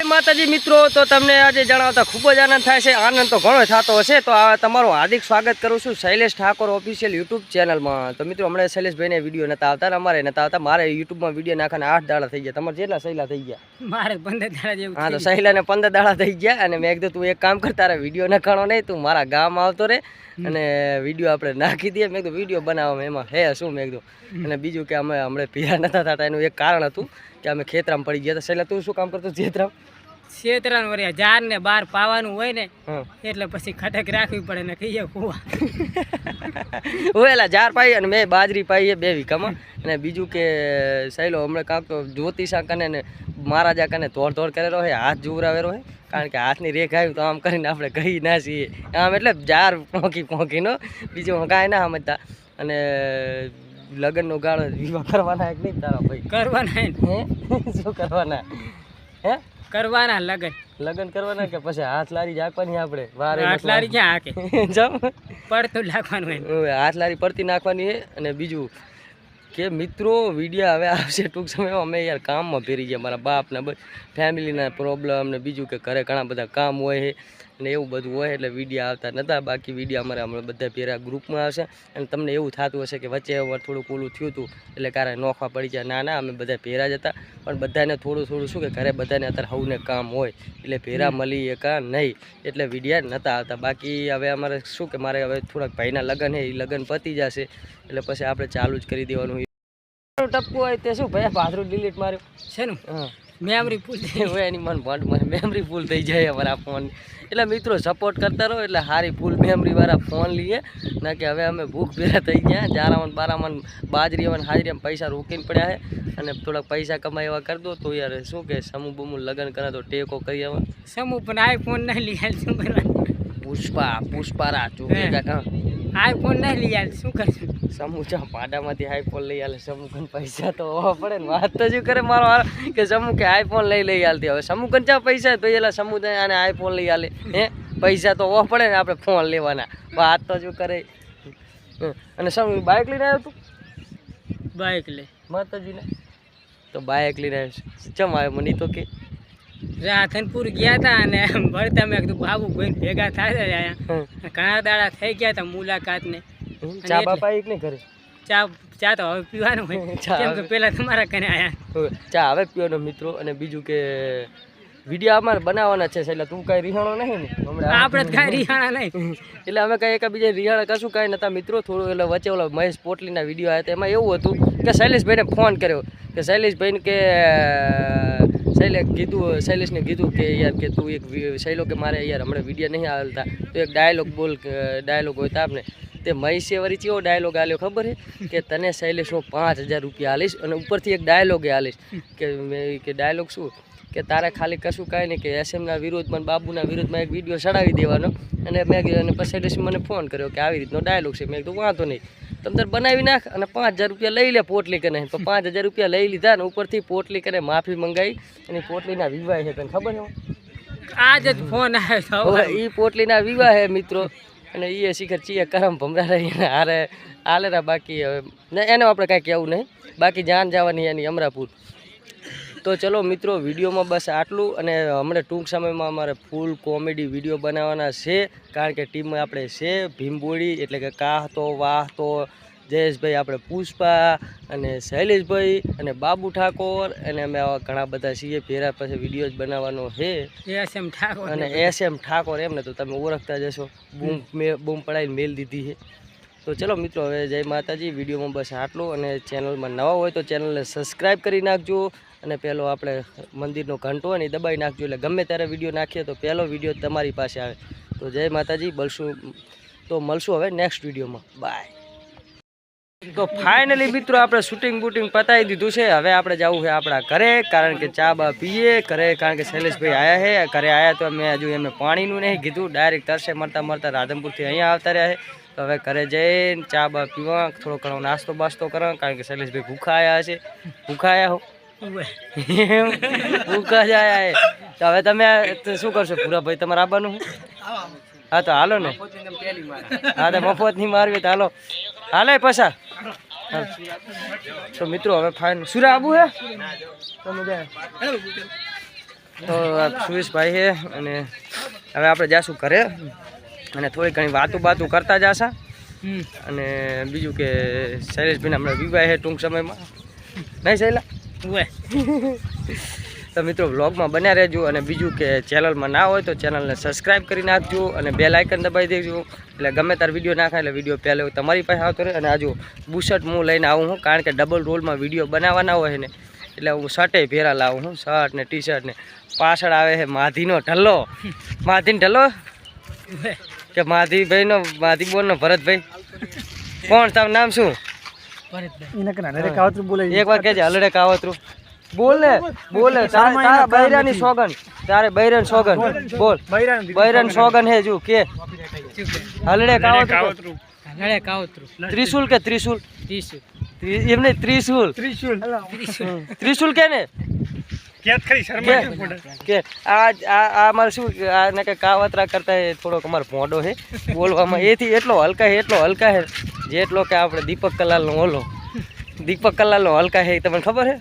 માતાજી મિત્રો, તો તમને આજે જણાવતા ખૂબ જ આનંદ થાય છે. આનંદ તો ઘણો થતો હશે. તો તમારું હાર્દિક સ્વાગત કરું છું શૈલેષ ઠાકોર ઓફિશિયલ યુટ્યુબ ચેનલમાં. તો મિત્રો, હમણાં શૈલેષભાઈને વિડીયો નતા આવતા, અમારે નતા આવતા. મારે યુટ્યુબમાં વિડીયો નાખવાને 8 દાડા થઈ ગયા. તમારે જેટલા સહેલા થઈ ગયા? મારે 15 દાડા જેવું. હા, તો સહેલાને 15 દાડા થઈ ગયા. અને મેં કીધું તું એક કામ કર, તારે વિડીયો નખાણો નહીં, તું મારા ગામ આવતો રે અને વિડીયો આપણે નાખી દઈએ. મેં કીધું વિડીયો બનાવવામાં એમાં હે શું? મેં કીધું. અને બીજું કે અમે હમણાં પીરા નતા થતા, એનું એક કારણ હતું કે અમે ખેતરામાં પડી ગયા હતા. સહેલા તું શું કામ કરતો? ખેતરામાં વરિયા જાર ને બહાર પાવાનું હોય ને, એટલે પછી ખટક રાખવી પડે ને કહીએ કુવા ઓલા જાર પાઈ અને મેં બાજરી પાઈ 2 વીઘામાં. અને બીજું કે સહેલો હમણાં કાંક તો જ્યોતિષા કને ને મહારાજા કને ધોડ કરેલો હે, હાથ જુવરાવેલો હે. કારણ કે હાથની રેખ આવી તો આમ કરીને આપણે કહી ના છીએ આમ, એટલે જાર પોંકીનો બીજું કાંઈ ના સમજતા. અને લગ્નનો ગાળો વિવાહ કરવાના કે નહીં તારા ભાઈ? કરવાના. શું કરવાના? હે કરવાના લગન કરવાના કે પછી હાથ લારી રાખવાની? આપણે વારે હાથ લારી ક્યાં હાકે જમ પડતું નાખવાનું હોય, હાથ લારી પડતી નાખવાની. અને બીજું કે મિત્રો, વિડીયો હવે આવશે ટૂંક સમયમાં. અમે યાર કામમાં ફેરી ગયા, મારા બાપના ફેમિલીના પ્રોબ્લેમ ને બીજું કે ઘરે ઘણા બધા કામ હોય છે અને એવું બધું હોય, એટલે વિડીયો આવતા નહોતા. બાકી વિડીયો અમારે હમણાં બધા ભેરા ગ્રુપમાં આવશે. અને તમને એવું થતું હશે કે વચ્ચે થોડુંક ઓલું થયું હતું એટલે કારે નોખવા પડી જાય. ના, અમે બધા ભેરા જ હતા. પણ બધાને થોડું શું કે ઘરે બધાને અત્યારે સૌને કામ હોય એટલે ભેરા મળી એકા નહીં, એટલે વિડીયા નહોતા આવતા. બાકી હવે અમારે શું કે મારે હવે થોડાક ભાઈના લગ્ન છે, એ લગ્ન પતી જશે એટલે પછી આપણે ચાલુ જ કરી દેવાનું. ટપકું હોય તે શું ભાઈ, પાથરું ડિલીટ માર્યું છે ને? હા, મેમરી ફૂલ હોય એની મને મેમરી ફૂલ થઈ જાય અમારા ફોન. એટલે મિત્રો, સપોર્ટ કરતા રહો એટલે સારી ફૂલ મેમરીવાળા ફોન લઈએ. ના કે હવે અમે ભૂખ ભેરા થઈ ગયા. જારામાં બારામાં બાજરી હાજરીમાં પૈસા રોકીને પડ્યા છે. અને થોડાક પૈસા કમાઈ એવા કરી દો તો યાર શું કે સમૂહ બમૂહ લગ્ન કરે તો ટેકો કરી આવે. સમૂહ પણ આઈફોન નહીં લઈ આલ, શું કરવાનું? પુષ્પારા આઈફોન નહીં લઈ આલ, શું કરશું? સમૂહ પાડામાંથી આઈફોન લઈ આલે. સમૂહ પૈસા તો હોવા પડે ને. વાત તો શું કરે મારો કે સમૂહ કે આઈફોન લઈ આલતી. હવે સમૂહ ચા પૈસા તો એલા સમૂહ આને આઈફોન લઈ આલે. પૈસા તો હોવા પડે ને, આપણે ફોન લેવાના. વાત તો શું કરે. અને સમૂહ બાઇક લઈને આવ્યો તું? બાઇક લે માતાજીને તો બાઇક લઈને આવ્યો. ચમ આવ્યો મને તો કે રાધનપુર ગયા હતા અને ભરતા મેં કીધું બાબુ કોઈ ભેગા થાય ઘણા દાડા થઈ ગયા હતા મુલાકાત ને. ચા બાપા એક નહીં કરે? ચા તો હવે પીવાનું હોય, કેમ કે પેલા તમારા ઘરે આયા. ચા હવે પીવાનો મિત્રો. અને બીજું કે વિડીયો અમારે બનાવવાના છે એટલે તું કાંઈ રિહાણો નહીં ને? આપણે કાંઈ રિહાણા નહીં એટલે અમે કાંઈ એકબીજા રિહાણા કશું કાંઈ નતા મિત્રો. થોડું એટલે વચ્ચે ઓલા મહેશ પોટલીના વિડીયો આવ્યા હતા, એમાં એવું હતું કે શૈલેષભાઈને ફોન કર્યો કે શૈલેષભાઈને કે શૈલેષને કીધું કે યાર કે તું એક શૈલો કે મારે યાર હમણાં વિડીયો નહીં આવતા તો એક ડાયલોગ હોય તો આપને. તે મહેશે વળી કેવો ડાયલોગ આલ્યો ખબર છે કે તને શૈલેષ હું 5000 રૂપિયા આલીશ અને ઉપરથી એક ડાયલોગે આલીશ કે ડાયલોગ શું કે તારે ખાલી કશું કાંઈ નહીં કે એસએમના વિરોધમાં બાબુના વિરોધમાં એક વિડીયો ચડાવી દેવાનો. અને મેં કીધું પછી શૈલેષ મને ફોન કર્યો કે આવી રીતનો ડાયલોગ છે. મેં કીધું વાંધો નહીં, તમે તાર બનાવી નાખ અને 5000 રૂપિયા લઈ લે પોટલી કરીને. તો 5000 રૂપિયા લઈ લીધા ને ઉપરથી પોટલી કરીને માફી મંગાવી. અને પોટલીના વિવાહ છે, તને ખબર છે? આજ જ ફોન આવ્યો. એ પોટલીના વિવાહ છે મિત્રો. અને એ શિખર ચીએ કરમ ભમરા રહી હારે આલેરા. બાકી હવે એને આપણે કાંઈ કહેવું નહીં. બાકી જાન જવાની એની અમરાપુર. તો ચલો મિત્રો, વિડીયોમાં બસ આટલું. અને હમણાં ટૂંક સમયમાં અમારે ફૂલ કોમેડી વિડીયો બનાવવાના છે. કારણ કે ટીમમાં આપણે છે ભીમબોડી, એટલે કે કાહતો વાહતો જયેશભાઈ, આપણે પુષ્પા અને શૈલેષભાઈ અને બાબુ ઠાકોર. અને અમે આવા ઘણા બધા છીએ ભેરા. પછી વિડીયો જ બનાવવાનો છે એસએમ ઠાકોર અને એસએમ ઠાકોર. એમને તો તમે ઓળખતા જશો, બૂમ પડાવીને મેલ દીધી છે. તો ચલો મિત્રો, હવે જય માતાજી. વિડીયોમાં બસ આટલું. અને ચેનલમાં નવા હોય તો ચેનલને સબસ્ક્રાઈબ કરી નાખજો. અને પહેલો આપણે મંદિરનો ઘંટો હોય ને દબાઈ નાખજો, એટલે ગમે ત્યારે વિડીયો નાખીએ તો પહેલો વિડીયો તમારી પાસે આવે. તો જય માતાજી. મળશું હવે નેક્સ્ટ વિડીયોમાં. બાય. તો ફાઇનલી મિત્રો, આપણે શૂટિંગ બૂટિંગ પતાવી દીધું છે. હવે આપણે જવું છે આપણા ઘરે, કારણ કે ચા બા પીએ ઘરે. કારણ કે શૈલેષભાઈ આવ્યા છે ઘરે. આવ્યા તો મેં હજુ એમને પાણીનું નહીં કીધું, ડાયરેક્ટ તરસે મળતા રાધનપુરથી અહીંયા આવતા રહ્યા છે. તો હવે ઘરે જઈને ચા બા પીવા, થોડો ઘણો નાસ્તો બાસ્તો કરવા. કારણ કે શૈલેષભાઈ ભૂખા આવ્યા છે. ભૂખા આવ્યા હો ભૂખા જ આવ્યા. તો હવે તમે શું કરશો પૂરા ભાઈ? તમારે આવવાનું? હા તો હાલો ને. હા તો મફત ની મારવી તો હાલો. હાલે પછા. તો મિત્રો હવે ફાઇન સુરા આબુ હે તમે જાય. તો આ સુરેશભાઈ છે અને હવે આપણે જાશું ઘરે અને થોડી ઘણી વાતું કરતા જાશા અને બીજું કે શૈલેષભાઈને હમણાં વિવાહ છે ટૂંક સમયમાં નહીં શૈલા તો મિત્રો વ્લોગમાં બન્યા રહેજો અને બીજું કે ચેનલમાં ના હોય તો ચેનલને સબસ્ક્રાઈબ કરી નાખજો અને બેલ આઇકન દબાવી દેજો એટલે ગમે તાર વિડીયો નાખાય એટલે વિડીયો પહેલાં તમારી પાસે આવતો રહે. અને આજુ બુશર્ટ હું લઈને આવું છું કારણ કે ડબલ રોલમાં વિડીયો બનાવવાના હોય ને એટલે હું શર્ટે ભેરા લાવું છું, શર્ટ ને ટી શર્ટ ને. પાછળ આવે છે માધીનો ઢલ્લો, માધીનો ઢલ્લો કે માધીભાઈનો માધી બોલનો ભરતભાઈ. કોણ તારું નામ શું? એક વાર કહેજે હલડે કાવતરું. બોલે તારા બૈરાની સોગન, તારે બૈરાન સોગન બોલ. બૈરાન સોગન હે જો કે હલડે કાવતરું. ત્રિશુલ કે ત્રિશુલ? એમને ત્રિશુલ ત્રિશુલ કે ને કે આ મારે શું આને કે કાવતરા કરતા થોડોક અમારો મોઢો છે બોલવામાં, એથી એટલો હલકા છે જેટલો કે આપણે દીપક કલાલનો હલકા છે. તમને ખબર છે?